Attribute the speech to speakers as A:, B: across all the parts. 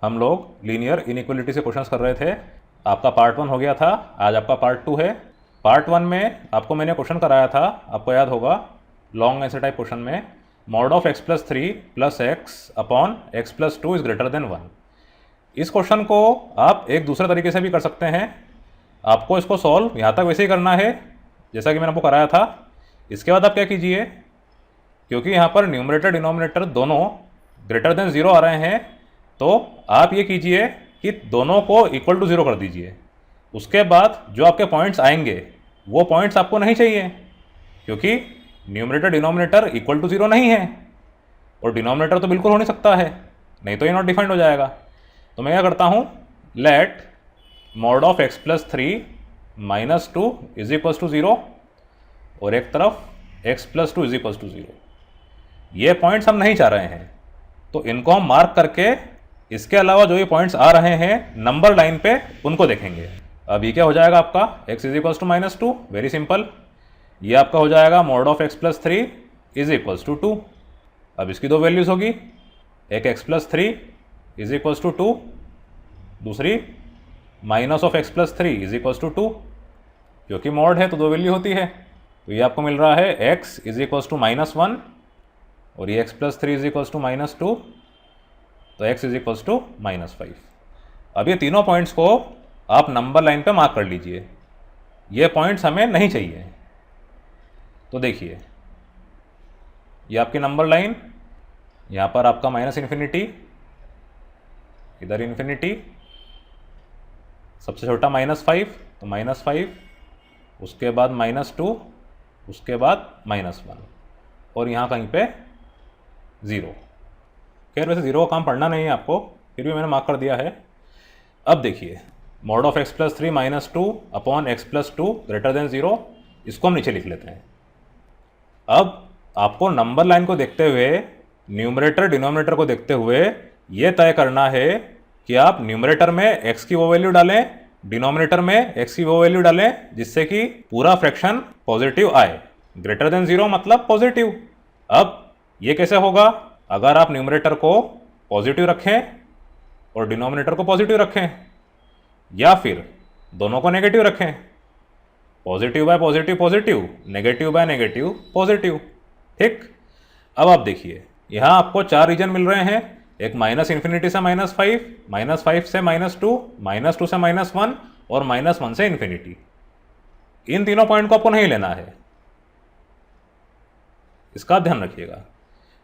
A: हम लोग linear inequality से क्वेश्चंस कर रहे थे। आपका पार्ट 1 हो गया था, आज आपका पार्ट 2 है। पार्ट 1 में आपको मैंने क्वेश्चन कराया था, आपको याद होगा, लॉन्ग आंसर टाइप क्वेश्चन में mod of x plus 3 plus x upon x plus 2 is greater then 1। इस क्वेश्चन को आप एक दूसरे तरीके से भी कर सकते हैं। आपको इसको सॉल्व यहाँ तक वैसे ही करना है जैसा कि मैंने आपको कराया था। इसके बाद आप क्या कीजिए, क्योंकि यहाँ पर न्यूमरेटर डिनोमिनेटर दोनों ग्रेटर देन 0 आ रहे हैं, तो आप ये कीजिए कि दोनों को इक्वल टू 0 कर दीजिए। उसके बाद जो आपके पॉइंट्स आएंगे वो पॉइंट्स आपको नहीं चाहिए, क्योंकि न्यूमरेटर डिनोमिनेटर इक्वल टू 0 नहीं है और डिनोमिनेटर तो बिल्कुल हो नहीं सकता है, नहीं तो ये नॉट डिफाइंड हो जाएगा। तो मैं क्या करता हूँ, let mod of x plus 3 minus 2 is equals to 0 और एक तरफ x plus 2 is equals to 0। ये पॉइंट्स हम नहीं चाह रहे हैं, तो इनको हम मार्क करके इसके अलावा जो ये पॉइंट्स आ रहे हैं नंबर लाइन पे उनको देखेंगे। अब ये क्या हो जाएगा आपका, x is equals to minus 2, very simple. ये आपका हो जाएगा mod of x plus 3 is equals to 2। अब इसकी दो वैल्यूज होगी, एक x plus 3 is equals to 2, दूसरी minus of x plus 3 is equals to 2। क्योंकि मॉड है तो दो वैल्यू होती है, तो ये आपको मिल रहा है x is equals to minus 1 और ये x plus 3 is equals to minus 2, तो x is equals to minus 5। अब ये तीनों पॉइंट्स को आप नंबर लाइन पे मार्क कर लीजिए। ये पॉइंट्स हमें नहीं चाहिए, तो देखिए ये आपकी नंबर लाइन, यहाँ पर आपका माइनस इन्फिनिटी, इधर इन्फिनिटी, सबसे छोटा माइनस 5, तो माइनस 5, उसके बाद माइनस 2, उसके बाद माइनस 1 और यहाँ कहीं पे 0। खैर वैसे 0 का काम पढ़ना नहीं है आपको, फिर भी मैंने मार्क कर दिया है। अब देखिए mod of x plus 3 minus 2 upon x plus 2 greater than 0, इसको हम नीचे लिख लेते हैं। अब आपको नंबर लाइन को देखते हुए, न्यूमरेटर डिनोमिनेटर को देखते हुए ये तय करना है कि आप न्यूमरेटर में x की वो वैल्यू डालें, डिनोमिनेटर में x की वो वैल्यू डालें जिससे कि पूरा फ्रैक्शन पॉजिटिव आए। ग्रेटर देन 0 मतलब पॉजिटिव। अब ये कैसे होगा, अगर आप न्यूमरेटर को पॉजिटिव रखें और डिनोमिनेटर को पॉजिटिव रखें, या फिर दोनों को नेगेटिव रखें, positive bye positive positive, negative by negative positive. ठीक, अब आप देखिए यहाँ आपको 4 रीजन मिल रहे हैं, एक माइनस इन्फिनिटी से माइनस 5, माइनस 5 से माइनस 2, माइनस 2 से माइनस 1 और माइनस 1 से इन्फिनिटी। इन तीनों पॉइंट को आपको नहीं लेना है, इसका ध्यान रखिएगा।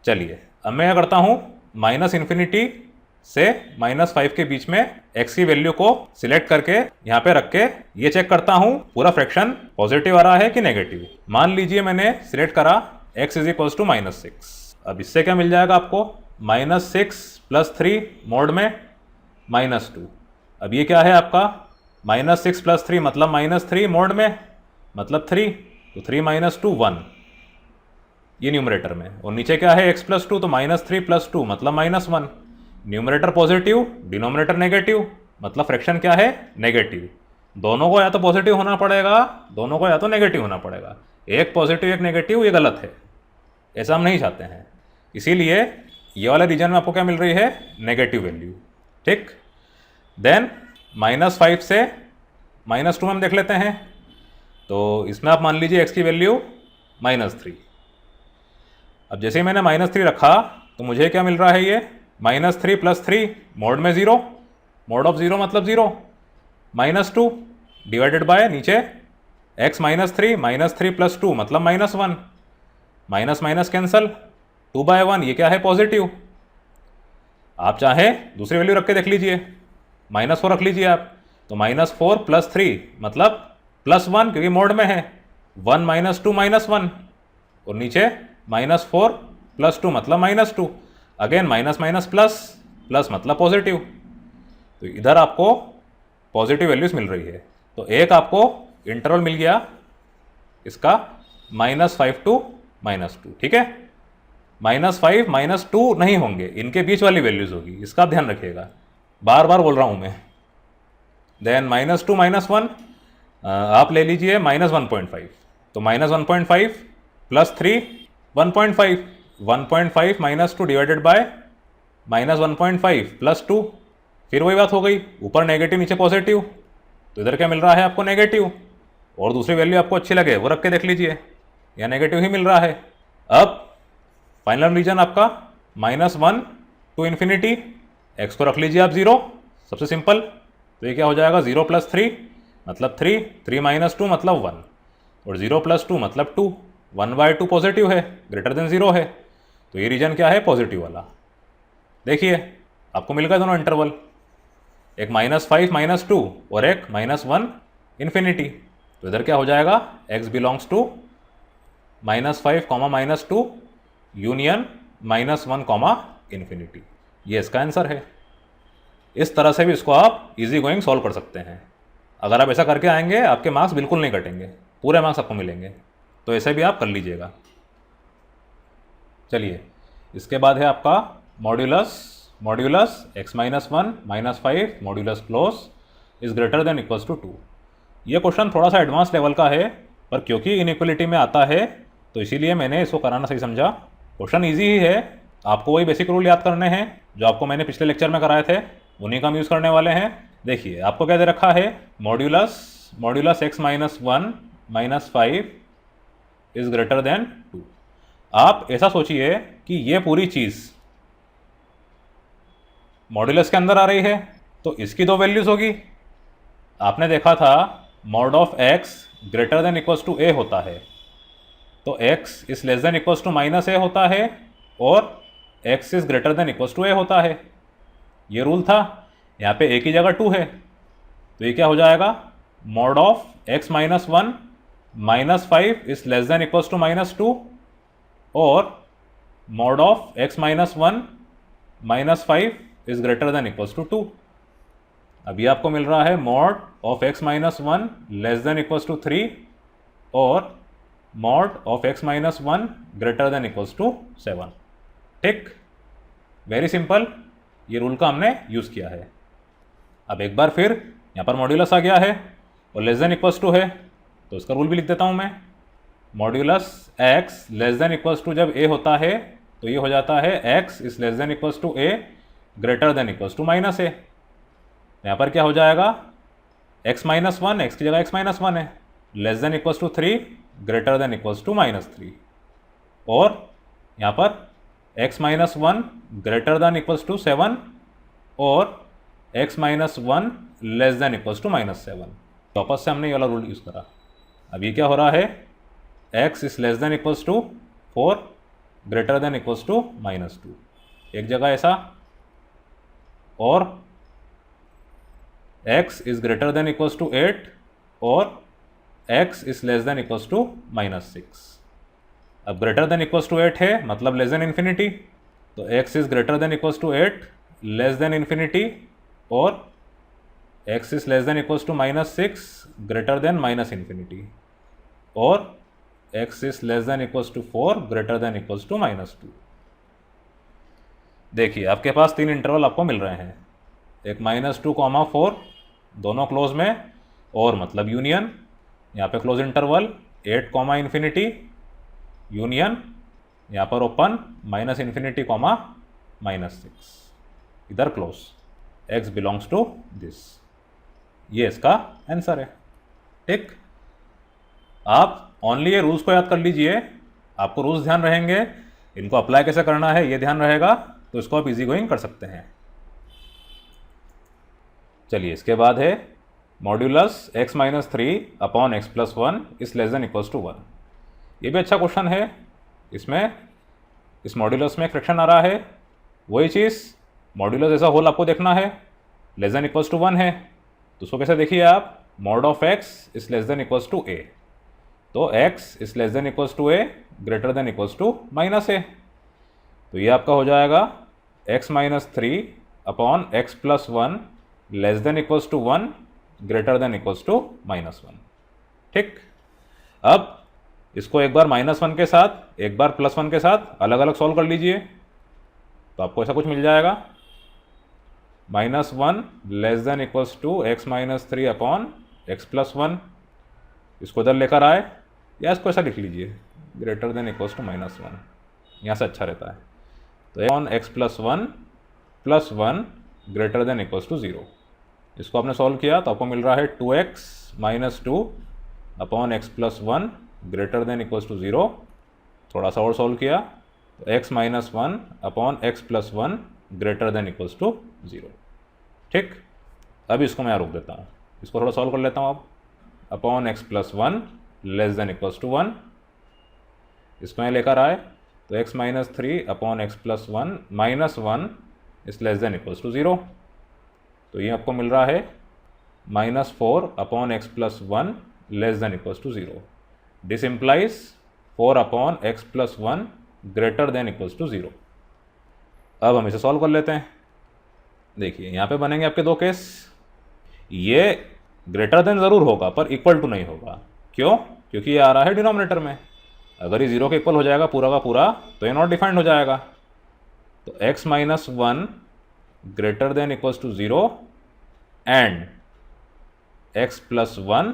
A: चलिए अब मैं क्या करता हूँ, माइनस इन्फिनिटी से माइनस 5 के बीच में x की वैल्यू को सिलेक्ट करके यहाँ पे रख के ये चेक करता हूँ पूरा फ्रैक्शन पॉजिटिव आ रहा है कि नेगेटिव। मान लीजिए मैंने सिलेक्ट करा x is equals to minus 6। अब इससे क्या मिल जाएगा आपको, माइनस 6 प्लस 3 मोड में माइनस 2। अब ये क्या है आपका, माइनस 6 प्लस 3 मतलब माइनस 3 मोड में मतलब 3, तो 3 माइनस 2 1, ये न्यूमरेटर में। और नीचे क्या है x प्लस 2, तो माइनस 3 प्लस 2 मतलब minus 1। Numerator positive, denominator negative, मतलब फ्रैक्शन क्या है, नेगेटिव। दोनों को या तो पॉजिटिव होना पड़ेगा, दोनों को या तो नेगेटिव होना पड़ेगा। एक पॉजिटिव एक नेगेटिव ये गलत है, ऐसा हम नहीं चाहते हैं। इसीलिए ये वाले रीजन में आपको क्या मिल रही है, नेगेटिव वैल्यू। ठीक, देन माइनस 5 से माइनस 2 में हम देख लेते हैं, तो इसमें आप मान लीजिए x की वैल्यू माइनस 3। अब जैसे ही मैंने माइनस 3 रखा तो मुझे क्या मिल रहा है, ये माइनस 3 प्लस 3 मोड में 0, मोड ऑफ 0 मतलब 0, माइनस 2 डिवाइडेड बाय नीचे x माइनस 3, माइनस 3 प्लस 2 मतलब minus 1, minus minus cancel, 2 by 1 ये क्या है, पॉजिटिव। आप चाहें दूसरी वैल्यू रख के देख लीजिए, माइनस 4 रख लीजिए आप, तो माइनस 4 प्लस 3 मतलब प्लस 1, क्योंकि मोड में है 1 माइनस 2 माइनस 1, और नीचे माइनस 4 प्लस 2 मतलब minus 2, again minus minus plus, plus मतलब पॉजिटिव। तो इधर आपको पॉजिटिव वैल्यूज मिल रही है। तो एक आपको इंटरवल मिल गया इसका माइनस 5 टू माइनस 2। ठीक है, माइनस 5 माइनस 2 नहीं होंगे, इनके बीच वाली वैल्यूज होगी, इसका ध्यान रखिएगा, बार बार बोल रहा हूं मैं। देन माइनस 2 माइनस 1 आप ले लीजिए माइनस 1.5, तो minus 1.5 plus 3 1.5 minus 2 divided bye minus 1.5 plus 2, फिर वही बात हो गई, ऊपर नेगेटिव नीचे पॉजिटिव, तो इधर क्या मिल रहा है आपको नेगेटिव, और दूसरी वैल्यू आपको अच्छी लगे वो रख के देख लीजिए, या नेगेटिव ही मिल रहा है। अब फाइनल रीजन आपका -1 टू इन्फिनिटी, एक्स को रख लीजिए आप 0, सबसे सिंपल। तो ये क्या हो जाएगा 0 + 3 मतलब 3, 3 - 2 मतलब 1, और 0 + 2 मतलब 2, 1/2 पॉजिटिव है, ग्रेटर देन 0 है, तो ये रीजन क्या है पॉजिटिव वाला। देखिए आपको मिल गया दोनों इंटरवल, एक -5 - 2 और एक -1 इन्फिनिटी। तो इधर क्या हो जाएगा x belongs to -5 - 2 union -1 infinity. ये इसका आंसर है। इस तरह से भी इसको आप इजी गोइंग सॉल्व कर सकते हैं। अगर आप ऐसा करके आएंगे आपके मार्क्स बिल्कुल नहीं कटेंगे, पूरे मार्क्स आपको मिलेंगे, तो ऐसे भी आप कर लीजिएगा। चलिए इसके बाद है आपका modulus x - 1 - 5 modulus close is greater than equals to 2। ये क्वेश्चन थोड़ा सा एडवांस लेवल का है, पर क्योंकि इनइक्वलिटी में आता है तो इसीलिए मैंने इसको कराना सही समझा। क्वेश्चन ईजी ही है, आपको वही बेसिक रूल याद करने हैं जो आपको मैंने पिछले लेक्चर में कराए थे, उन्हीं का हम यूज़ करने वाले हैं। देखिए आपको क्या दे रखा है, modulus x - 1 - 5 is greater then 2। आप ऐसा सोचिए कि ये पूरी चीज़ मॉड्यूलस के अंदर आ रही है, तो इसकी दो वैल्यूज़ होगी। आपने देखा था mod of x greater than equals to a होता है, तो x is less than equals to -a होता है, और x is greater than equals to a होता है। ये रूल था, यहाँ पे a की जगह 2 है, तो ये क्या हो जाएगा mod of x - 1 - 5 is less than equals to -2, और mod of x - 1 - 5 is greater than equals to 2। अभी आपको मिल रहा है mod of x - 1 less than equals to 3, और mod of x - 1 greater than equals to 7। ठीक, वेरी सिंपल, ये rule का हमने यूज़ किया है। अब एक बार फिर यहाँ पर मॉड्यूलस आ गया है और लेस देन इक्वल्स टू है, तो इसका रूल भी लिख देता हूँ मैं। Modulus x less than equals to जब a होता है तो ये हो जाता है x is less than equals to a greater than equals to -a। यहाँ पर क्या हो जाएगा x - 1, x की जगह x - 1 है, less than equals to 3 greater than equals to -3, और यहाँ पर x - 1 greater than equals to 7, और x - 1 less than equals to -7। वापस से हमने ये वाला रूल यूज़ करा। अब ये क्या हो रहा है x is less than equals to 4 greater than equals to -2, एक जगह ऐसा, और x is greater than equals to 8, और x is less than equals to -6। अब ग्रेटर देन इक्वल्स टू 8 है मतलब लेस देन इन्फिनिटी, तो x is greater than equals to 8 less than infinity, और x is less than equals to -6 greater than -infinity, और x is less than equals to 4 greater than equals to -2। देखिए आपके पास 3 interval आपको मिल रहे हैं, एक -2, 4 दोनों क्लोज में, और मतलब यूनियन, यहाँ पे क्लोज इंटरवल 8, इन्फिनिटी, यूनियन यहाँ पर ओपन -इन्फिनिटी, -6, इधर close, x belongs to this. ये इसका आंसर है। ठीक, आप ओनली ये रूल्स को याद कर लीजिए, आपको रूल्स ध्यान रहेंगे, इनको अप्लाई कैसे करना है ये ध्यान रहेगा, तो इसको आप इजी गोइंग कर सकते हैं। चलिए इसके बाद है modulus x - 3 upon x + 1 is less than equals to 1। ये भी अच्छा क्वेश्चन है। इसमें इस मॉड्यूलस में एक फ्रैक्शन आ रहा है, वही चीज़ मॉड्यूलस ऐसा होल आपको देखना है, लेस देन इक्वल्स टू 1 है, तो उसको कैसे देखिए आप, mod of x is less than equals to a, तो x is less than equals to a greater than equals to -a, तो ये आपका हो जाएगा x - 3 upon x + 1 less than equals to 1 greater than equals to -1। ठीक, अब इसको एक बार -1 के साथ एक बार +1 के साथ अलग अलग सॉल्व कर लीजिए, तो आपको ऐसा कुछ मिल जाएगा, -1 less than equals to x - 3 upon x + 1, इसको इधर लेकर आए, या इसको ऐसा लिख लीजिए ग्रेटर देन इक्वल्स टू -1, यहाँ से अच्छा रहता है, तो on x + 1 + 1 greater than equals to 0। इसको आपने सॉल्व किया तो आपको मिल रहा है 2x minus 2 upon x plus 1 greater than equals to 0। थोड़ा सा और सॉल्व किया तो x minus 1 upon x plus 1 greater than equals to 0। ठीक, अब इसको मैं रोक देता हूँ, इसको थोड़ा सॉल्व कर लेता हूँ अब। Upon x plus 1 less than equals to 1, इसको मैं लेकर आए तो x minus 3 upon x plus 1 minus 1 is less than equals to 0। तो ये आपको मिल रहा है minus 4 upon x plus 1 less than equals to 0। This implies 4 upon x plus 1 greater than equals to 0। अब हम इसे सॉल्व कर लेते हैं। देखिए यहाँ पे बनेंगे आपके दो केस। ये ग्रेटर देन ज़रूर होगा पर इक्वल टू नहीं होगा। क्यों? क्योंकि ये आ रहा है डिनोमिनेटर में। अगर ये 0 के इक्वल हो जाएगा पूरा का पूरा तो ये नॉट डिफाइंड हो जाएगा। तो x minus 1 greater than equals to 0 and x plus 1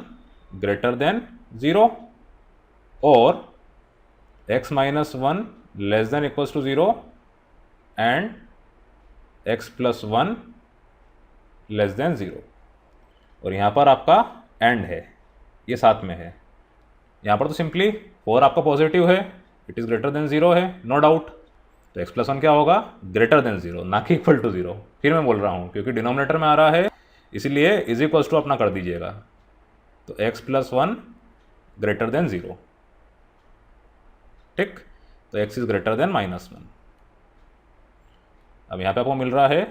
A: greater than 0 और x minus 1 less than equals to 0 and x plus 1 less than 0। और यहाँ पर आपका एंड है, ये साथ में है। यहाँ पर तो सिंपली 4 आपका पॉजिटिव है, इट इज़ ग्रेटर देन 0 है, नो डाउट। तो x प्लस 1 क्या होगा? ग्रेटर देन 0, ना कि इक्वल टू 0। फिर मैं बोल रहा हूँ क्योंकि डिनोमिनेटर में आ रहा है इसीलिए इज इक्वल्स टू अपना कर दीजिएगा। तो x प्लस 1 ग्रेटर देन 0। ठीक, तो x is greater than minus 1। अब यहाँ पे आपको मिल रहा है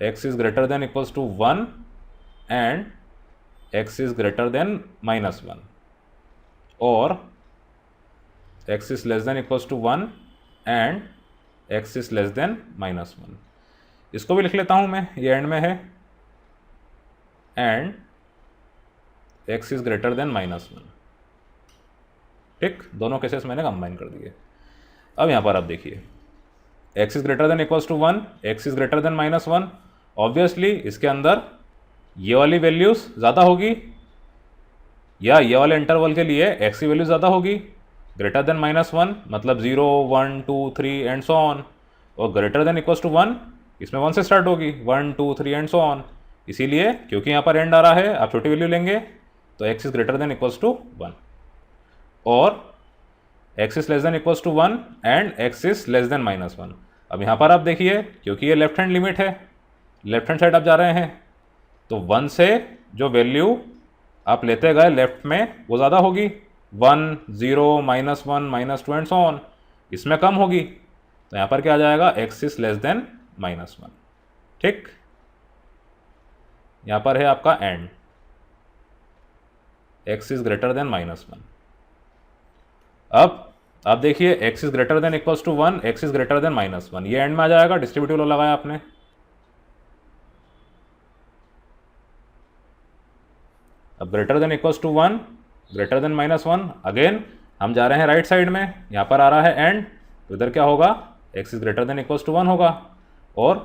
A: x is greater than equals to 1 and x is greater than minus 1 और x is less than equals to 1 and x is less than minus 1। इसको भी लिख लेता हूँ मैं, ये एंड में है and x is greater than minus 1। ठीक, दोनों केसेस मैंने कंबाइन कर दिए। अब यहाँ पर आप देखिए x is greater than equals to 1, x is greater than minus 1। Obviously इसके अंदर ये वाली वैल्यूज ज़्यादा होगी या ये वाले इंटरवल के लिए x की वैल्यू ज़्यादा होगी। ग्रेटर देन माइनस 1 मतलब 0, 1, 2, 3 एंड सो ऑन। और ग्रेटर देन इक्वल्स टू 1 इसमें 1 से स्टार्ट होगी, 1, 2, 3 एंड सो ऑन। इसीलिए क्योंकि यहाँ पर एंड आ रहा है आप छोटी वैल्यू लेंगे तो x is greater than equals to 1 और x is less than equals to 1 and x is less than minus 1। अब यहाँ पर आप देखिए क्योंकि ये लेफ्ट हैंड लिमिट है, लेफ्ट हैंड साइड आप जा रहे हैं तो 1 से जो वैल्यू आप लेते गए लेफ्ट में वो ज़्यादा होगी, 1, 0, minus 1, minus 2 and so on. इसमें कम होगी तो यहाँ पर क्या आ जाएगा? x is less than minus 1। ठीक, यहाँ पर है आपका and, x is greater than minus 1। अब आप देखिए x is greater than equals to 1, x is greater than minus 1, ये एंड में आ जाएगा। डिस्ट्रीब्यूटिव लॉ लगाया आपने। अब greater than equals to 1 greater than minus 1, again हम जा रहे हैं राइट साइड में, यहाँ पर आ रहा है एंड तो इधर क्या होगा? x is greater than equals to 1 होगा और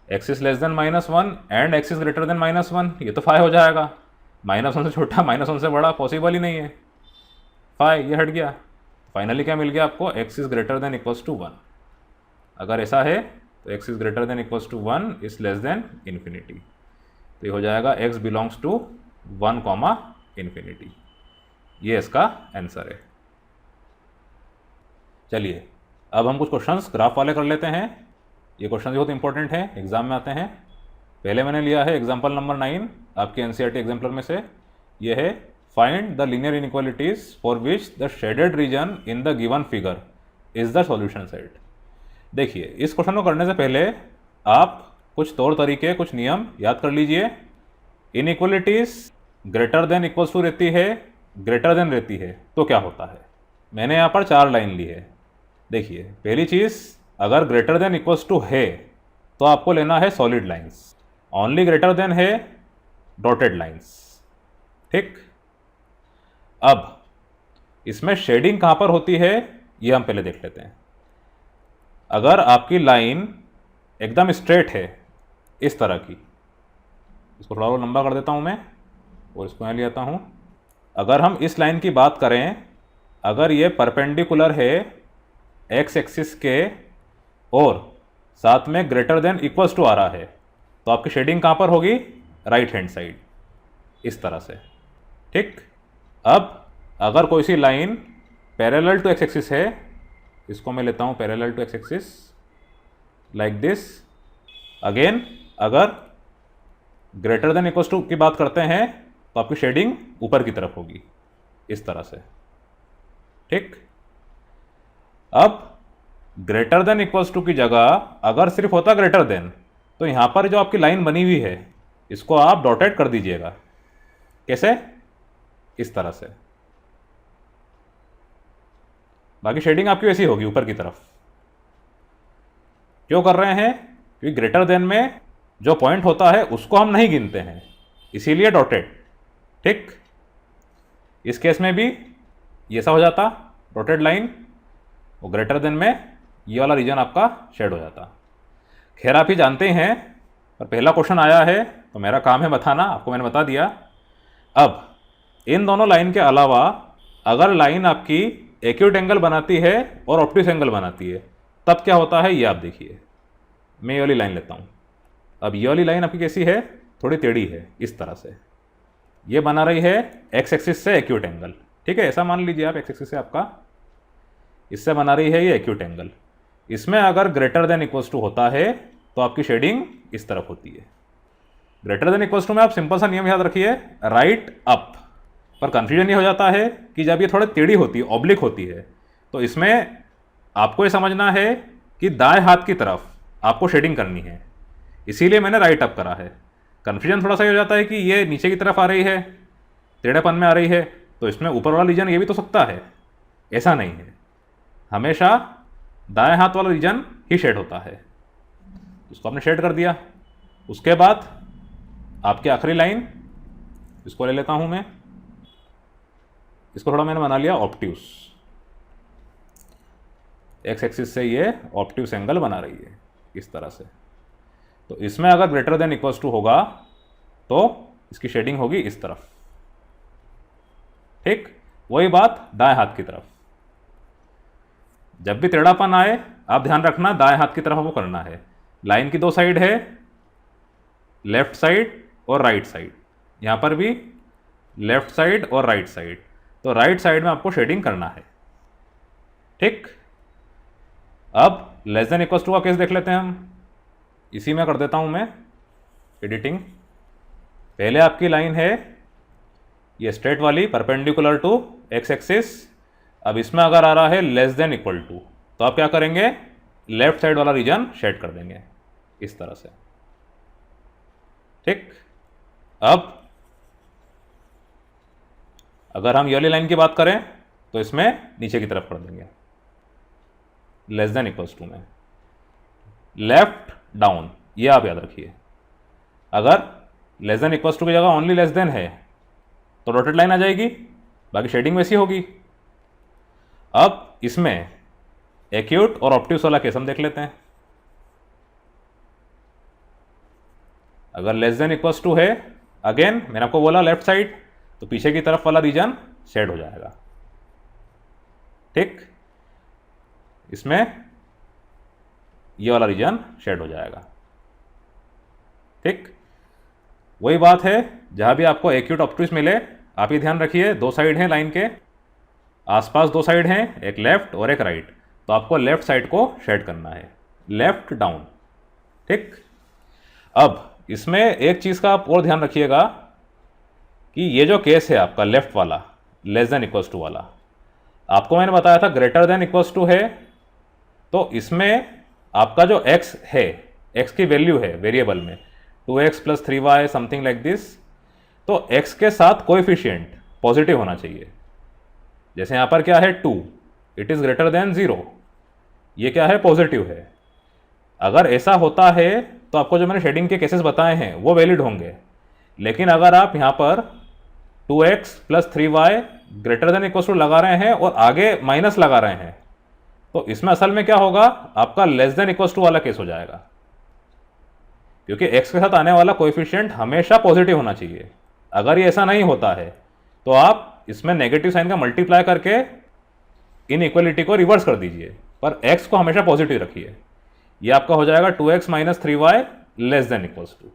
A: x is less than minus 1 and x is greater than minus 1। ये तो 5 हो जाएगा, माइनस 1 से छोटा माइनस 1 से बड़ा पॉसिबल ही नहीं है। 5 ये हट गया। फाइनली क्या मिल गया आपको? x is greater than equals to 1। अगर ऐसा है तो x is greater than equals to 1 is less than infinity. तो ये हो जाएगा x belongs to 1 comma infinity. ये इसका आंसर है। चलिए अब हम कुछ क्वेश्चंस ग्राफ वाले कर लेते हैं। ये क्वेश्चन बहुत इंपॉर्टेंट है, एग्जाम में आते हैं। पहले मैंने लिया है एग्जाम्पल नंबर 9 आपके एनसीईआरटी एग्जाम्पलर में से। ये है find the linear inequalities for which the shaded region in the given figure is the solution set. देखिए इस क्वेश्चन को करने से पहले आप कुछ तौर तरीके, कुछ नियम याद कर लीजिए। Inequalities greater than equals to रहती है, ग्रेटर देन रहती है तो क्या होता है? मैंने यहाँ पर 4 लाइन ली है। देखिए पहली चीज़, अगर ग्रेटर देन इक्वल्स टू है तो आपको लेना है solid lines, only greater then है डॉटेड लाइंस। ठीक, अब इसमें शेडिंग कहाँ पर होती है ये हम पहले देख लेते हैं। अगर आपकी लाइन एकदम स्ट्रेट है इस तरह की, इसको थोड़ा और लंबा कर देता हूँ मैं और इसको यहाँ ले आता हूँ। अगर हम इस लाइन की बात करें, अगर ये परपेंडिकुलर है x एक्सिस के और साथ में ग्रेटर देन इक्वल्स टू आ रहा है, तो आपकी शेडिंग कहाँ पर होगी? राइट हैंड साइड, इस तरह से। ठीक। अब अगर कोई सी line parallel to X axis है, इसको मैं लेता हूँ parallel to X axis like this. Again अगर ग्रेटर देन इक्वल्स टू की बात करते हैं तो आपकी शेडिंग ऊपर की तरफ होगी, इस तरह से। ठीक। अब ग्रेटर देन इक्वल्स टू की जगह अगर सिर्फ होता ग्रेटर देन, तो यहां पर जो आपकी लाइन बनी हुई है इसको आप डॉटेड कर दीजिएगा। कैसे? इस तरह से। बाकी शेडिंग आपकी वैसी होगी ऊपर की तरफ। क्यों कर रहे हैं? क्योंकि ग्रेटर देन में जो पॉइंट होता है उसको हम नहीं गिनते हैं, इसीलिए डॉटेड। ठीक। इस केस में भी ये ऐसा हो जाता डॉटेड लाइन, वो ग्रेटर देन में ये वाला रीजन आपका शेड हो जाता। खैर आप ही जानते हैं, पर पहला क्वेश्चन आया है तो मेरा काम है बताना, आपको मैंने बता दिया। अब इन दोनों लाइन के अलावा अगर लाइन आपकी एक्यूट एंगल बनाती है और ऑब्ट्यूस एंगल बनाती है, तब क्या होता है ये आप देखिए। मैं ये वाली लाइन लेता हूँ। अब ये वाली लाइन आपकी कैसी है? थोड़ी टेढ़ी है, इस तरह से। ये बना रही है एक्स एक्सिस से एक्यूट एंगल। ठीक है, ऐसा मान लीजिए आप, एक्स एक्सिस से आपका इससे बना रही है ये एक्यूट एंगल। इसमें अगर ग्रेटर देन इक्वल्स टू होता है तो आपकी शेडिंग इस तरफ होती है। ग्रेटर देन इक्वल्स टू में आप सिंपल सा नियम याद रखिए, राइट अप। पर कंफ्यूजन ये हो जाता है कि जब ये थोड़ी टेढ़ी होती है, ऑब्लिक होती है, तो इसमें आपको ये समझना है कि दाएं हाथ की तरफ आपको शेडिंग करनी है, इसीलिए मैंने राइट अप करा है। कन्फ्यूजन थोड़ा सा ये हो जाता है कि ये नीचे की तरफ आ रही है, टेढ़ेपन में आ रही है, तो इसमें ऊपर वाला रीजन ये भी तो सकता है। ऐसा नहीं है, हमेशा दाएं हाथ वाला रीजन ही शेड होता है। इसको आपने शेड कर दिया। उसके बाद आपकी आखिरी लाइन, इसको ले लेता हूं मैं, इसको थोड़ा मैंने बना लिया ऑब्ट्यूस। एक्स एक्सिस से ये ऑब्ट्यूस एंगल बना रही है इस तरह से। तो इसमें अगर ग्रेटर देन इक्वल्स टू होगा तो इसकी शेडिंग होगी इस तरफ। ठीक। वही बात दाएं हाथ की तरफ। जब भी टेढ़ापन आए आप ध्यान रखना दाएं हाथ की तरफ आपको करना है। लाइन की दो साइड है, लेफ्ट साइड और राइट साइड। यहां पर भी लेफ्ट साइड और राइट साइड, तो राइट साइड में आपको शेडिंग करना है। ठीक। अब लेस देन इक्वल्स टू का केस देख लेते हैं हम। इसी में कर देता हूं मैं एडिटिंग। पहले आपकी लाइन है ये स्ट्रेट वाली, परपेंडिकुलर टू एक्स एक्सिस। अब इसमें अगर आ रहा है लेस देन इक्वल टू, तो आप क्या करेंगे? लेफ्ट साइड वाला रीजन शेड कर देंगे इस तरह से। ठीक। अब अगर हम ये वाली लाइन की बात करें तो इसमें नीचे की तरफ कर देंगे लेस देन इक्वल्स टू में, लेफ्ट डाउन, ये आप याद रखिए। अगर लेस देन इक्वल्स टू की जगह ओनली लेस देन है तो डॉटेड लाइन आ जाएगी, बाकी शेडिंग वैसी होगी। अब इसमें एक्यूट और ऑब्ट्यूस वाला केस हम देख लेते हैं। अगर लेस देन इक्वल्स टू है, अगेन मैंने आपको बोला लेफ्ट साइड, तो पीछे की तरफ वाला रीजन शेड हो जाएगा। ठीक। इसमें ये वाला रीजन शेड हो जाएगा। ठीक। वही बात है, जहां भी आपको एक्यूट ऑब्ट्यूस मिले आप ये ध्यान रखिए, दो साइड हैं लाइन के, आसपास दो साइड हैं, एक लेफ्ट और एक राइट, तो आपको लेफ्ट साइड को शेड करना है, लेफ्ट डाउन। ठीक। अब इसमें एक चीज़ का आप और ध्यान रखिएगा कि ये जो केस है आपका लेफ्ट वाला, लेस देन इक्वल्स टू वाला, आपको मैंने बताया था ग्रेटर देन इक्वल्स टू है, तो इसमें आपका जो x है, x की वैल्यू है वेरिएबल में 2x + 3y something like this, तो x के साथ कोएफिशिएंट पॉजिटिव होना चाहिए। जैसे यहां पर क्या है 2, इट इज ग्रेटर देन 0, ये क्या है? पॉजिटिव है। अगर ऐसा होता है तो आपको जो मैंने शेडिंग के केसेस बताए हैं वो वैलिड होंगे। लेकिन अगर आप यहां पर 2x + 3y greater than equals to लगा रहे हैं और आगे माइनस लगा रहे हैं, तो इसमें असल में क्या होगा? आपका लेस देन इक्वल्स टू वाला केस हो जाएगा, क्योंकि x के साथ आने वाला कोएफिशिएंट हमेशा पॉजिटिव होना चाहिए। अगर ये ऐसा नहीं होता है तो आप इसमें नेगेटिव साइन का मल्टीप्लाई करके इन इक्वलिटी को रिवर्स कर दीजिए, पर x को हमेशा पॉजिटिव रखिए। ये आपका हो जाएगा 2x minus 3y less than equals to.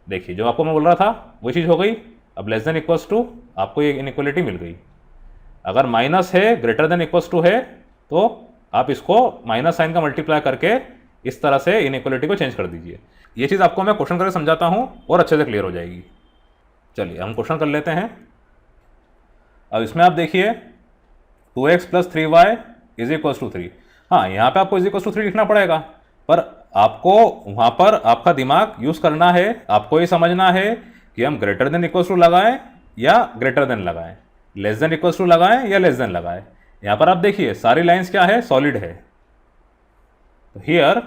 A: देखिए जो आपको मैं बोल रहा था वही चीज़ हो गई। अब लेस देन इक्वल्स टू आपको ये इनइक्वलिटी मिल गई। अगर माइनस है ग्रेटर देन इक्वल्स टू है तो आप इसको माइनस साइन का मल्टीप्लाई करके इस तरह से इनइक्वलिटी को चेंज कर दीजिए। ये चीज़ आपको मैं क्वेश्चन करके समझाता हूँ और अच्छे से क्लियर हो जाएगी। चलिए हम क्वेश्चन कर लेते हैं। अब इसमें आप देखिए 2x plus 3y is equals to 3। हाँ, यहाँ पे आपको इज इक्वल्स टू 3 लिखना पड़ेगा, पर आपको वहाँ पर आपका दिमाग यूज़ करना है। आपको ये समझना है कि हम ग्रेटर देन इक्वल्स टू लगाएं या ग्रेटर देन लगाएं, लेस देन इक्वल्स टू लगाएं या लेस देन लगाएं। यहाँ पर आप देखिए सारी लाइंस क्या है, सॉलिड है। तो here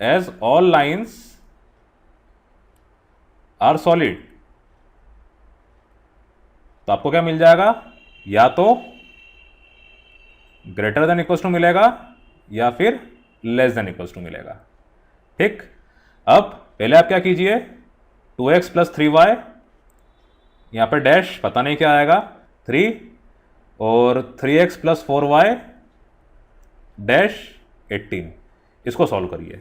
A: as all lines are solid, तो आपको क्या मिल जाएगा, या तो ग्रेटर देन इक्वल्स टू मिलेगा या फिर लेस देन इक्वल्स टू मिलेगा। ठीक, अब पहले आप क्या कीजिए, 2x प्लस 3y, यहाँ पर डैश पता नहीं क्या आएगा 3, और 3x प्लस 4y डैश 18, इसको सॉल्व करिए।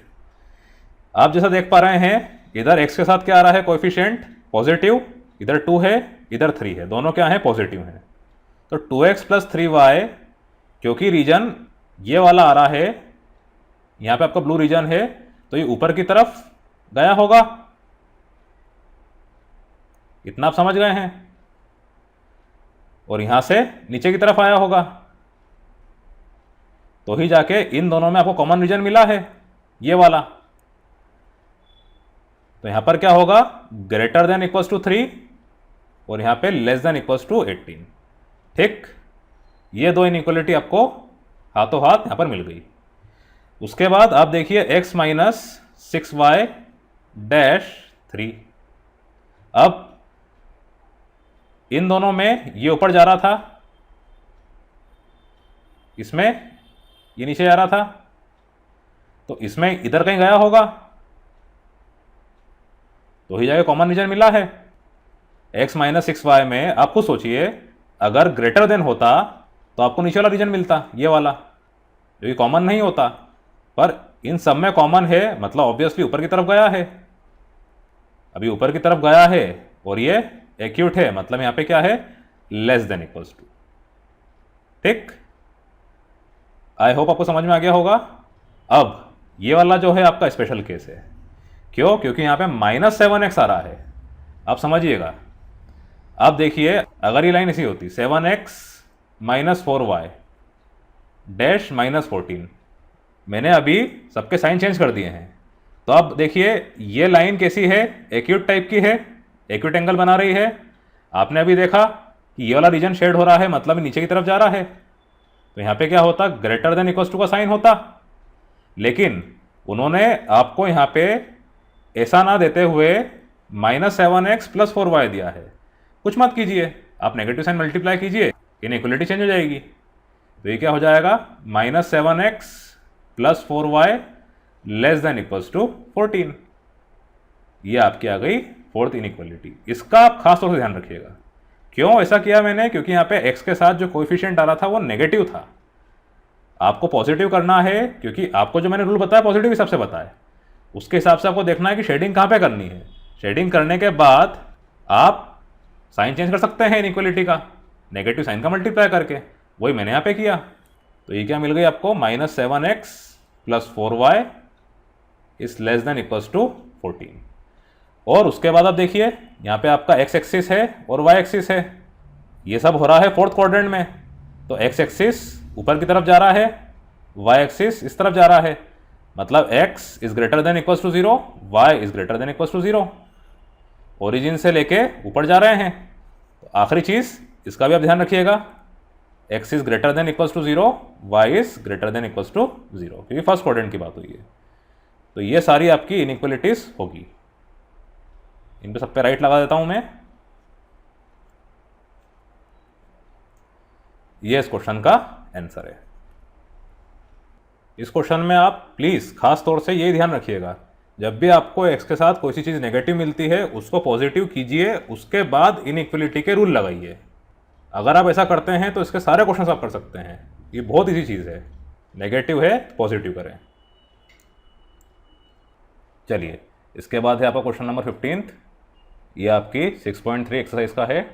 A: आप जैसा देख पा रहे हैं इधर x के साथ क्या आ रहा है, कोएफिशिएंट पॉजिटिव, इधर 2 है इधर 3 है, दोनों क्या है, पॉजिटिव हैं। तो 2x प्लस 3y, क्योंकि रीजन ये वाला आ रहा है, यहाँ पे आपका ब्लू रीजन है, तो ये ऊपर की तरफ गया होगा। इतना आप समझ गए हैं। और यहां से नीचे की तरफ आया होगा, तो ही जाके इन दोनों में आपको कॉमन रीजन मिला है, ये वाला। तो यहां पर क्या होगा, ग्रेटर देन इक्वल्स टू 3 और यहां पे लेस देन इक्वल्स टू 18। ठीक, ये दो इनइक्वलिटी आपको हाथों हाथ यहां पर मिल गई। उसके बाद आप देखिए x माइनस 6y डैश 3। अब इन दोनों में ये ऊपर जा रहा था, इसमें ये नीचे जा रहा था, तो इसमें इधर कहीं गया होगा, तो ही जाके कॉमन रीजन मिला है। x माइनस 6y में आप खुद सोचिए, अगर ग्रेटर देन होता तो आपको नीचे वाला रीजन मिलता, ये वाला, जो कि कॉमन नहीं होता, पर इन सब में कॉमन है, मतलब ऑब्वियसली ऊपर की तरफ गया है। अभी ऊपर की तरफ गया है और ये एक्यूट है, मतलब यहां पे क्या है, लेस देन इक्वल्स टू। ठीक, आई होप आपको समझ में आ गया होगा। अब ये वाला जो है आपका स्पेशल केस है। क्यों, क्योंकि यहां पे माइनस 7x आ रहा है। आप समझिएगा, आप देखिए अगर ये लाइन ऐसी होती 7x minus 4y dash minus 14, मैंने अभी सबके साइन चेंज कर दिए हैं। तो अब देखिए ये लाइन कैसी है, एक्यूट टाइप की है, एक्यूट एंगल बना रही है। आपने अभी देखा कि ये वाला रीजन शेड हो रहा है, मतलब नीचे की तरफ जा रहा है, तो यहाँ पे क्या होता, ग्रेटर देन इक्वल्स टू का साइन होता। लेकिन उन्होंने आपको यहाँ पे ऐसा ना देते हुए माइनस 7x प्लस 4y दिया है। कुछ मत कीजिए, आप नेगेटिव साइन मल्टीप्लाई कीजिए, इनइक्वलिटी चेंज हो जाएगी। तो ये क्या हो जाएगा, minus 7x plus 4y less than equals to 14। ये आपकी आ गई फोर्थ इनइक्वलिटी। इसका आप खास तौर से ध्यान रखिएगा। क्यों ऐसा किया मैंने, क्योंकि यहाँ पे x के साथ जो कोएफिशिएंट आ रहा था वो नेगेटिव था। आपको पॉजिटिव करना है, क्योंकि आपको जो मैंने रूल बताया पॉजिटिव हिसाब से बताया, उसके हिसाब से आपको देखना है कि शेडिंग कहाँ पे करनी है। शेडिंग करने के बाद आप साइन चेंज कर सकते हैं इनइक्वलिटी का, नेगेटिव साइन का मल्टीप्लाई करके, वही मैंने यहाँ पे किया। तो ये क्या मिल गई आपको, minus 7x plus 4y is less than equals to 14। और उसके बाद आप देखिए यहाँ पे आपका x एक्सिस है और y एक्सिस है, ये सब हो रहा है फोर्थ क्वाड्रेंट में। तो x एक्सिस ऊपर की तरफ जा रहा है, y एक्सिस इस तरफ जा रहा है, मतलब x is greater than equals to 0, y is greater than equals to 0। Origin से लेके ऊपर जा रहे हैं। तो आखिरी चीज इसका भी आप ध्यान रखिएगा, x is greater than equals to 0, y is greater than equals to 0, क्योंकि फर्स्ट क्वाड्रेंट की बात हुई है। तो ये सारी आपकी इनइक्वलिटीज होगी। इन पे सब पे राइट लगा देता हूं मैं। ये इस क्वेश्चन का आंसर है। इस क्वेश्चन में आप प्लीज खास तौर से ये ध्यान रखिएगा, जब भी आपको x के साथ कोई सी चीज नेगेटिव मिलती है उसको पॉजिटिव कीजिए, उसके बाद इनइक्वलिटी के रूल लगाइए। अगर आप ऐसा करते हैं तो इसके सारे क्वेश्चन आप कर सकते हैं। ये बहुत इजी चीज है, नेगेटिव है पॉजिटिव करें। चलिए, इसके बाद है आपका क्वेश्चन नंबर 15। ये आपकी 6.3 एक्सरसाइज का है।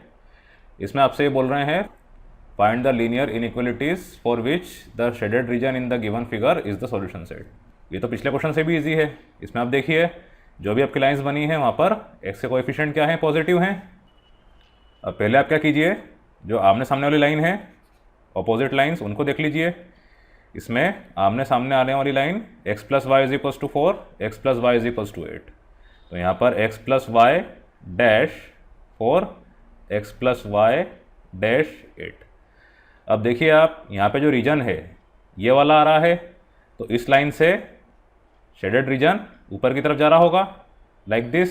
A: इसमें आपसे ये बोल रहे हैं find the linear inequalities for which the shaded region in the given figure is the solution set. ये तो पिछले क्वेश्चन से भी इजी है। इसमें आप देखिए जो भी आपकी लाइंस बनी है वहाँ पर एक्स के कोएफिशिएंट क्या है, पॉजिटिव हैं। अब पहले आप क्या कीजिए, जो आमने सामने वाली लाइन है, अपोजिट लाइंस, उनको देख लीजिए। इसमें आमने सामने आने वाली line x plus y is equals to 4, x plus y is equals to 8। तो यहाँ पर x plus y dash 4, x plus y dash 8। अब देखिए आप यहाँ पे जो रीजन है ये वाला आ रहा है, तो इस लाइन से शेडेड रीजन ऊपर की तरफ जा रहा होगा लाइक दिस,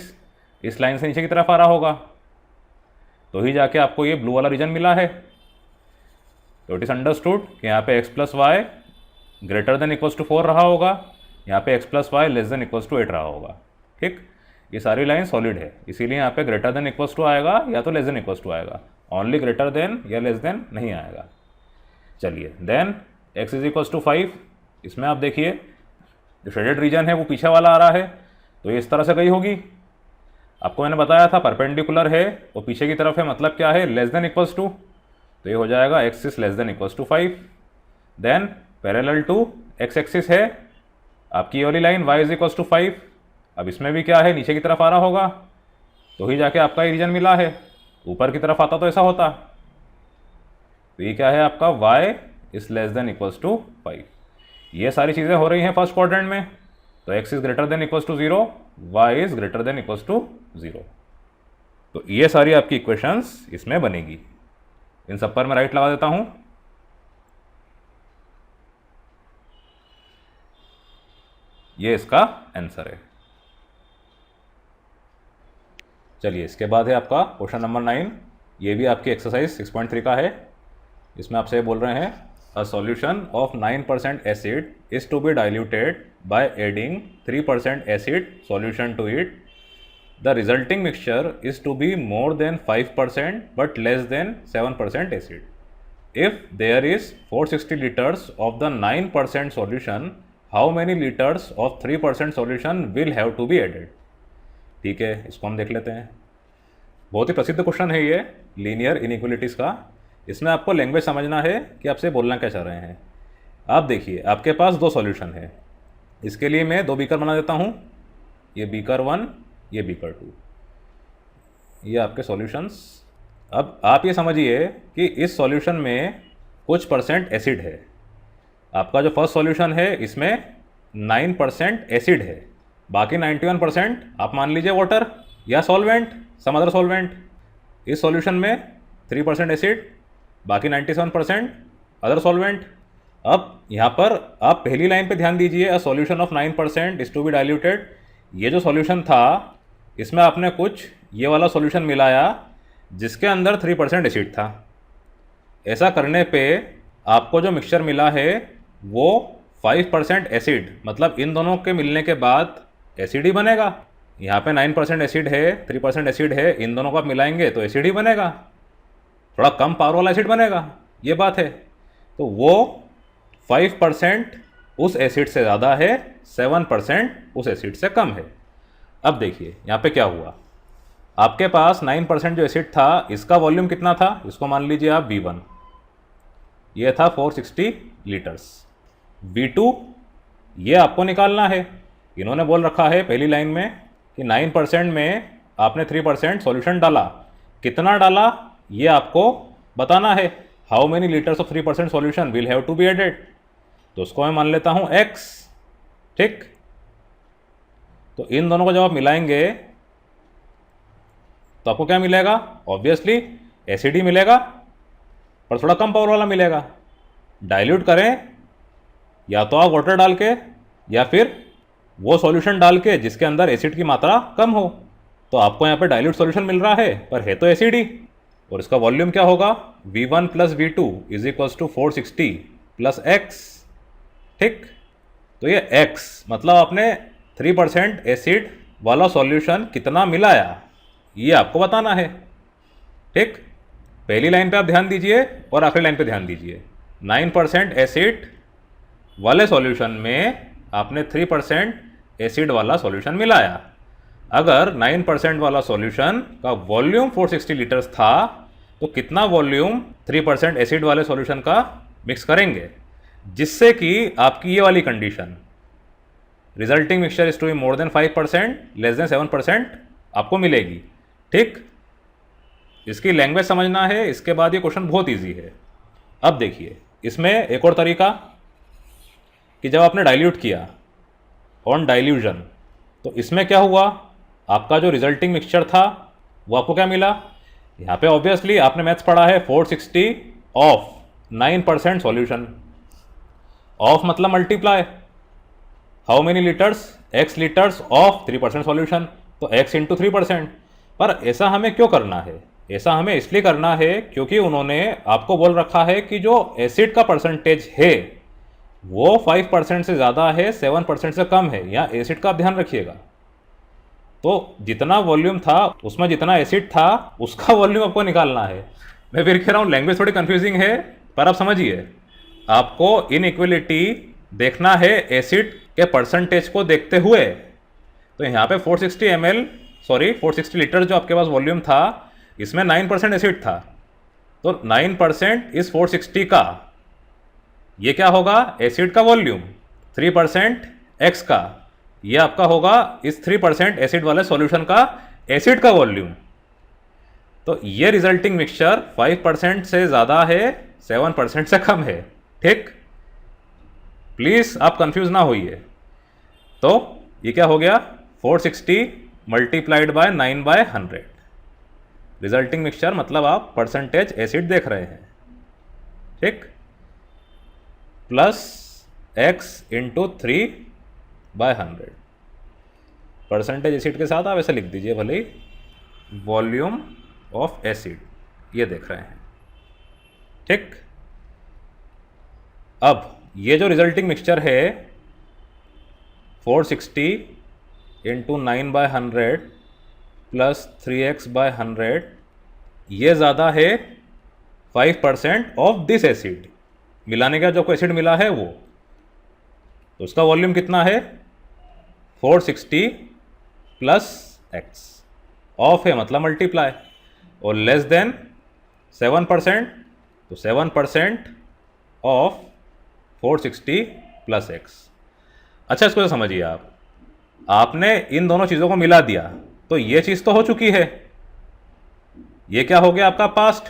A: इस लाइन से नीचे की तरफ आ रहा होगा, तो ही जाके आपको ये ब्लू वाला रीजन मिला है। तो इट इज अंडरस्टूड कि यहाँ पे x plus y greater than equals to 4 रहा होगा, यहाँ पे x plus y less than equals to 8 रहा होगा। ठीक, ये सारी लाइन सॉलिड है, इसीलिए यहाँ पे ग्रेटर देन इक्वल्स टू आएगा या तो लेस देन इक्वल्स टू आएगा, ओनली ग्रेटर देन या लेस देन नहीं आएगा। चलिए, then x is equals to 5। इसमें आप देखिए जो शेडेड रीजन है वो पीछे वाला आ रहा है, तो ये इस तरह से गई होगी। आपको मैंने बताया था परपेंडिकुलर है वो पीछे की तरफ है, मतलब क्या है, लेस देन इक्वल्स टू, तो ये हो जाएगा x is less than equals to 5। Then parallel to x axis है आपकी ये वाली line y is equals to 5। अब इसमें भी क्या है, नीचे की तरफ आ रहा होगा, तो ही जाके आपका ये रीजन मिला है। ऊपर की तरफ आता तो ऐसा होता। तो ये क्या है आपका y is less than equals to 5। ये सारी चीज़ें हो रही हैं फर्स्ट क्वाड्रेंट में, तो x is greater than equals to 0, y is greater than equals to 0। तो ये सारी आपकी इक्वेशंस इसमें बनेगी। इन सब पर मैं राइट लगा देता हूं। ये इसका आंसर है। चलिए, इसके बाद है आपका क्वेश्चन नंबर 9। ये भी आपकी एक्सरसाइज 6.3 का है। इसमें आपसे बोल रहे हैं a solution of 9% acid is to be diluted by adding 3% acid solution to it. The resulting mixture is to be more than 5% but less than 7% acid. If there is 460 liters of the 9% solution, how many liters of 3% solution will have to be added? ठीक है, इसको हम देख लेते हैं। बहुत ही प्रसिद्ध question है ये लीनियर इनइक्वलिटीज़ का। इसमें आपको लैंग्वेज समझना है कि आपसे बोलना क्या चाह रहे हैं। आप देखिए, आपके पास दो सॉल्यूशन है। इसके लिए मैं दो बीकर बना देता हूँ, ये बीकर 1, ये बीकर 2, ये आपके सॉल्यूशंस। अब आप ये समझिए कि इस सॉल्यूशन में कुछ परसेंट एसिड है। आपका जो फर्स्ट सॉल्यूशन है इसमें 9% एसिड है, बाकी 91% आप मान लीजिए वाटर या सॉल्वेंट, सम अदर सॉल्वेंट। इस सॉल्यूशन में 3% एसिड, बाकी 97% अदर सॉल्वेंट। अब यहाँ पर आप पहली लाइन पे ध्यान दीजिए, a solution of 9% is to be diluted. ये जो सॉल्यूशन था इसमें आपने कुछ ये वाला सॉल्यूशन मिलाया जिसके अंदर 3% एसिड था। ऐसा करने पे आपको जो मिक्सचर मिला है वो 5% एसिड, मतलब इन दोनों के मिलने के बाद एसिड ही बनेगा। यहाँ पे 9% एसिड है, 3% एसिड है, इन दोनों को आप मिलाएंगे तो एसिड ही बनेगा, थोड़ा कम पावर वाला एसिड बनेगा, ये बात है। तो वो 5% उस एसिड से ज़्यादा है, 7% उस एसिड से कम है। अब देखिए यहाँ पे क्या हुआ, आपके पास 9% जो एसिड था इसका वॉल्यूम कितना था, इसको मान लीजिए आप V1, ये था 460 लीटर्स। V2 ये आपको निकालना है। इन्होंने बोल रखा है पहली लाइन में कि 9% में आपने 3% सॉल्यूशन डाला, कितना डाला ये आपको बताना है। How many litres of 3% solution will have to be added, तो उसको मैं मान लेता हूँ x। ठीक, तो इन दोनों को जब आप मिलाएंगे तो आपको क्या मिलेगा, ऑब्वियसली एसिड ही मिलेगा, पर थोड़ा कम पावर वाला मिलेगा। डाइल्यूट करें या तो आप वाटर डाल के या फिर वो सॉल्यूशन डाल के जिसके अंदर एसिड की मात्रा कम हो। तो आपको यहाँ पे डाइल्यूट सॉल्यूशन मिल रहा है पर है तो एसिड ही, और इसका वॉल्यूम क्या होगा, V1 plus V2 is equals to 460 plus x। ठीक, तो ये x मतलब आपने 3% एसिड वाला सॉल्यूशन कितना मिलाया ये आपको बताना है। ठीक, पहली लाइन पे आप ध्यान दीजिए और आखिरी लाइन पे ध्यान दीजिए। 9% एसिड वाले सॉल्यूशन में आपने 3% एसिड वाला सॉल्यूशन मिलाया। अगर 9% वाला सॉल्यूशन का वॉल्यूम 460 लीटर्स था तो कितना वॉल्यूम 3% एसिड वाले सॉल्यूशन का मिक्स करेंगे, जिससे कि आपकी ये वाली condition resulting mixture is to be more than 5% less than 7% आपको मिलेगी। ठीक, इसकी लैंग्वेज समझना है। इसके बाद ये क्वेश्चन बहुत इजी है। अब देखिए, इसमें एक और तरीका कि जब आपने डाइल्यूट किया ऑन डाइल्यूजन, तो इसमें क्या हुआ, आपका जो रिजल्टिंग मिक्सचर था वो आपको क्या मिला। यहाँ पे ऑब्वियसली आपने मैथ्स पढ़ा है, 460 ऑफ 9% सॉल्यूशन। ऑफ मतलब multiply, how many litres, x litres of 3% solution, तो x इंटू 3%। पर ऐसा हमें क्यों करना है, ऐसा हमें इसलिए करना है क्योंकि उन्होंने आपको बोल रखा है कि जो एसिड का परसेंटेज है वो 5% से ज़्यादा है, 7% से कम है। यहाँ एसिड का आप ध्यान रखिएगा। तो जितना वॉल्यूम था उसमें जितना एसिड था उसका वॉल्यूम आपको निकालना है। मैं फिर कह रहा हूँ लैंग्वेज थोड़ी कंफ्यूजिंग है, पर आप समझिए, आपको इनइक्वलिटी देखना है एसिड के परसेंटेज को देखते हुए। तो यहाँ पे 460 लीटर जो आपके पास वॉल्यूम था, इसमें 9% एसिड था, तो 9% इस 460 का ये क्या होगा, एसिड का वॉल्यूम। 3% एक्स का ये आपका होगा इस 3% एसिड वाले सॉल्यूशन का एसिड का वॉल्यूम। तो ये रिजल्टिंग मिक्सचर 5% से ज़्यादा है, 7% से कम है। ठीक, प्लीज़ आप कंफ्यूज ना होइए। तो ये क्या हो गया, 460 मल्टीप्लाइड बाय 9/100 रिजल्टिंग मिक्सचर, मतलब आप परसेंटेज एसिड देख रहे हैं। ठीक, plus x into 3/100 percentage acid के साथ आप ऐसे लिख दीजिए भले ही, वॉल्यूम ऑफ एसिड ये देख रहे हैं। ठीक, अब ये जो रिजल्टिंग मिक्सचर है 460 इंटू 9/100 प्लस 3x/100, ये ज़्यादा है 5% ऑफ दिस एसिड। मिलाने का जो आपको एसिड मिला है वो, तो उसका वॉल्यूम कितना है, 460 प्लस x। ऑफ है मतलब मल्टीप्लाई, और लेस देन 7%, तो 7% ऑफ 460 प्लस x। अच्छा, इसको तो समझिए आप, आपने इन दोनों चीज़ों को मिला दिया तो ये चीज़ तो हो चुकी है, ये क्या हो गया आपका पास्ट।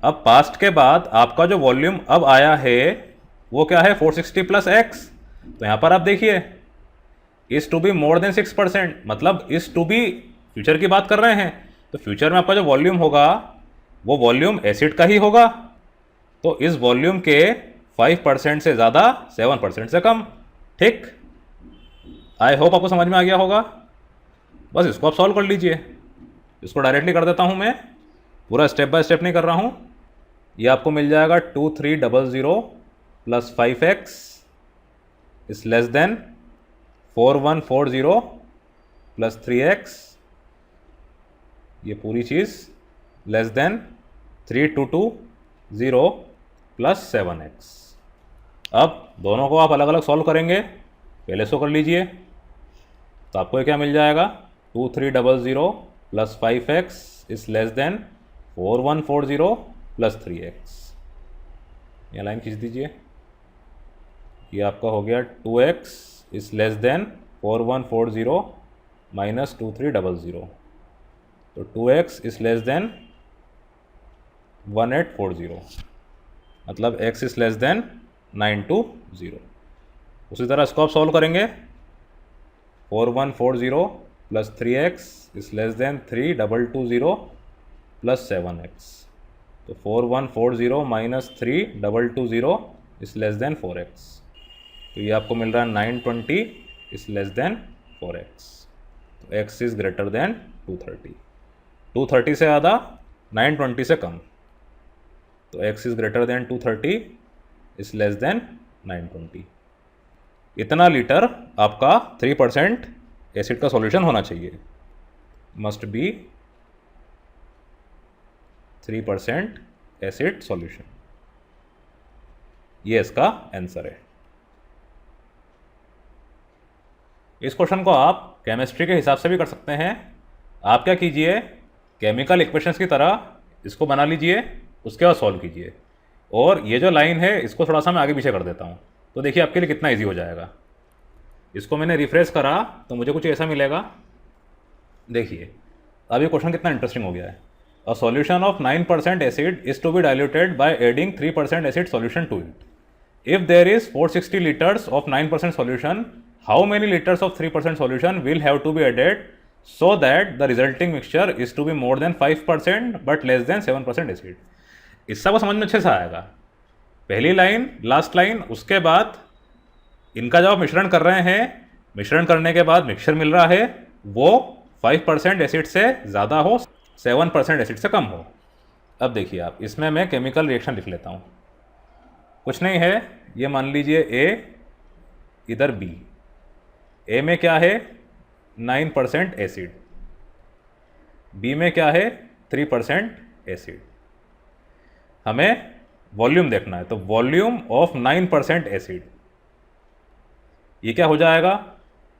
A: अब पास्ट के बाद आपका जो वॉल्यूम अब आया है वो क्या है, 460 प्लस एक्स। तो यहाँ पर आप देखिए, is to be more than 6%, मतलब इज टू बी फ्यूचर की बात कर रहे हैं, तो फ्यूचर में आपका जो वॉल्यूम होगा वो वॉल्यूम एसिड का ही होगा। तो इस वॉल्यूम के 5% से ज़्यादा, 7% से कम। ठीक, आई होप आपको समझ में आ गया होगा। बस इसको आप सॉल्व कर लीजिए। इसको डायरेक्टली कर देता हूँ मैं, पूरा स्टेप बाय स्टेप नहीं कर रहा हूँ। ये आपको मिल जाएगा 2300 plus 5x is less then 4140 plus 3x, ये पूरी चीज़ लेस देन 3220 प्लस 7x। अब दोनों को आप अलग अलग सॉल्व करेंगे, पहले सो कर लीजिए। तो आपको ये क्या मिल जाएगा, 2300 plus 5x is less then 4140 plus 3x। ये लाइन खींच दीजिए। ये आपका हो गया 2x is less then 4140 minus 2300, तो 2x इज लेस देन 1840, मतलब x इज लेस देन 920। उसी तरह इसको आप सॉल्व करेंगे, 4140 plus 3x is less then 3220 plus 7x, तो 4140 minus 3220 is less then 4x। तो ये आपको मिल रहा है 920 इज लेस देन 4x। तो x इज ग्रेटर देन 230, 230 से ज़्यादा, 920 से कम। तो x is greater then 230 is less then 920। इतना लीटर आपका 3% एसिड का सॉल्यूशन होना चाहिए, मस्ट बी 3% एसिड सॉल्यूशन। ये इसका आंसर है। इस क्वेश्चन को आप केमिस्ट्री के हिसाब से भी कर सकते हैं। आप क्या कीजिए, केमिकल इक्वेशंस की तरह इसको बना लीजिए, उसके बाद सॉल्व कीजिए। और ये जो लाइन है इसको थोड़ा सा मैं आगे पीछे कर देता हूँ, तो देखिए आपके लिए कितना ईजी हो जाएगा। इसको मैंने रिफ्रेश करा तो मुझे कुछ ऐसा मिलेगा। देखिए अब ये क्वेश्चन कितना इंटरेस्टिंग हो गया है। A solution of 9% acid is to be diluted by adding 3% acid solution to it. If there is 460 litres of 9% solution, how many litres of 3% solution will have to be added so that the resulting mixture is to be more than 5% but less than 7% acid. इससे वो समझ में अच्छे से आएगा। पहली line, last line, उसके बाद इनका जब आप मिश्रण कर रहे हैं, मिश्रण करने के बाद मिक्सचर मिल रहा है वो 5% एसिड से ज़्यादा हो, 7% एसिड से कम हो। अब देखिए आप, इसमें मैं केमिकल रिएक्शन लिख लेता हूँ। कुछ नहीं है, ये मान लीजिए ए, इधर बी। ए में क्या है 9% एसिड, बी में क्या है 3% एसिड। हमें वॉल्यूम देखना है, तो वॉल्यूम ऑफ 9% एसिड, ये क्या हो जाएगा,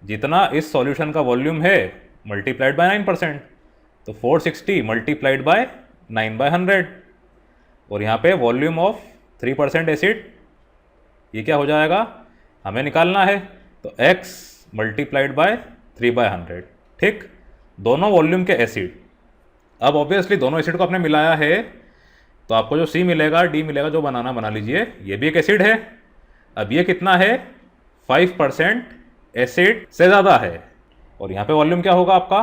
A: जितना इस सॉल्यूशन का वॉल्यूम है मल्टीप्लाइड बाय 9%, तो 460 मल्टीप्लाइड बाय 9/100। और यहाँ पे वॉल्यूम ऑफ 3% एसिड, ये क्या हो जाएगा, हमें निकालना है, तो x मल्टीप्लाइड बाय 3/100। ठीक, दोनों वॉल्यूम के एसिड। अब ऑब्वियसली दोनों एसिड को आपने मिलाया है, तो आपको जो C मिलेगा, D मिलेगा, जो बनाना बना लीजिए। ये भी एक एसिड है। अब ये कितना है, 5% एसिड से ज़्यादा है। और यहाँ पे वॉल्यूम क्या होगा आपका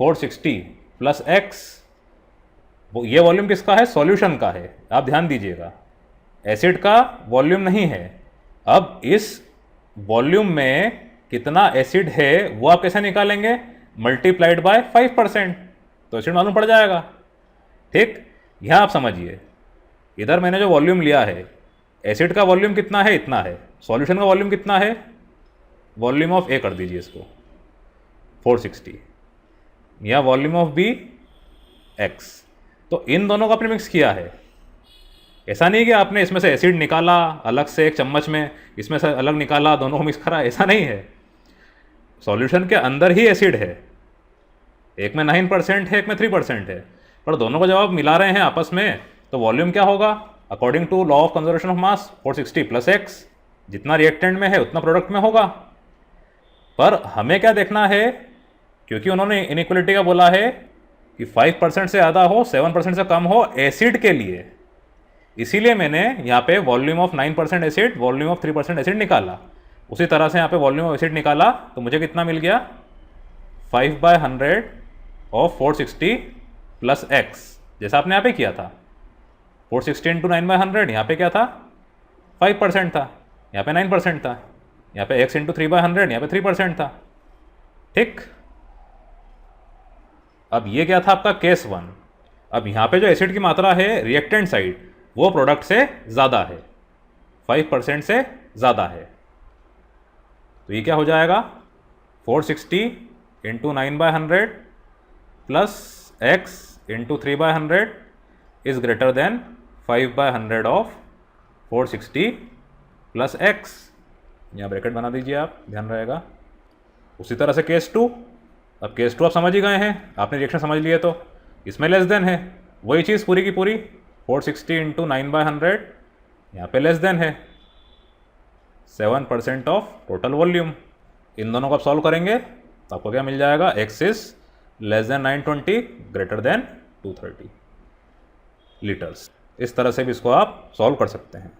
A: 460 प्लस x। ये वॉल्यूम किसका है, सॉल्यूशन का है। आप ध्यान दीजिएगा, एसिड का वॉल्यूम नहीं है। अब इस वॉल्यूम में कितना एसिड है वो आप कैसे निकालेंगे, मल्टीप्लाइड बाय 5%, तो एसिड मालूम पड़ जाएगा। ठीक, यहाँ आप समझिए, इधर मैंने जो वॉल्यूम लिया है, एसिड का वॉल्यूम कितना है, इतना है। सॉल्यूशन का वॉल्यूम कितना है, वॉल्यूम ऑफ ए कर दीजिए इसको 460, या वॉल्यूम ऑफ बी x। तो इन दोनों को आपने मिक्स किया है। ऐसा नहीं कि आपने इसमें से एसिड निकाला अलग से एक चम्मच में, इसमें से अलग निकाला, दोनों को मिक्स करा, ऐसा नहीं है। सॉल्यूशन के अंदर ही एसिड है, एक में 9% है, एक में 3% है, पर दोनों को जब आप मिला रहे हैं आपस में, तो वॉल्यूम क्या होगा, according to law of conservation of mass, 460 plus x, जितना रिएक्टेंट में है उतना प्रोडक्ट में होगा। पर हमें क्या देखना है, क्योंकि उन्होंने इनइक्वलिटी का बोला है कि 5% से ज़्यादा हो, 7% से कम हो एसिड के लिए, इसीलिए मैंने यहाँ पे volume of 9% acid, volume of 3% acid निकाला। उसी तरह से यहाँ पे वॉल्यूम ऑफ एसिड निकाला, तो मुझे कितना मिल गया, 5/100 ऑफ 460 प्लस x, जैसा आपने यहाँ पे किया था। 460 इंटू 9/100, यहाँ पे क्या था, 5% था, यहाँ पे 9% था, यहाँ पे x इंटू 3/100, यहाँ पे 3% था। ठीक, अब ये क्या था आपका केस 1। अब यहाँ पे जो एसिड की मात्रा है रिएक्टेंट साइड, वो प्रोडक्ट से ज़्यादा है, 5% से ज़्यादा है। तो ये क्या हो जाएगा, 460 into 9/100 plus x into 3/100 is greater then 5/100 of 460 plus x। यहाँ ब्रैकेट बना दीजिए आप, ध्यान रहेगा। उसी तरह से केस 2। अब केस 2 आप समझ ही गए हैं, आपने रिएक्शन समझ लिए, तो इसमें लेस देन है, वही चीज़ पूरी की पूरी, 460 इंटू 9/100, यहाँ पे लेस देन है 7% ऑफ टोटल वॉल्यूम। इन दोनों को आप सॉल्व करेंगे तो आपको क्या मिल जाएगा, x is less then 920 greater than 230 litres. इस तरह से भी इसको आप सॉल्व कर सकते हैं।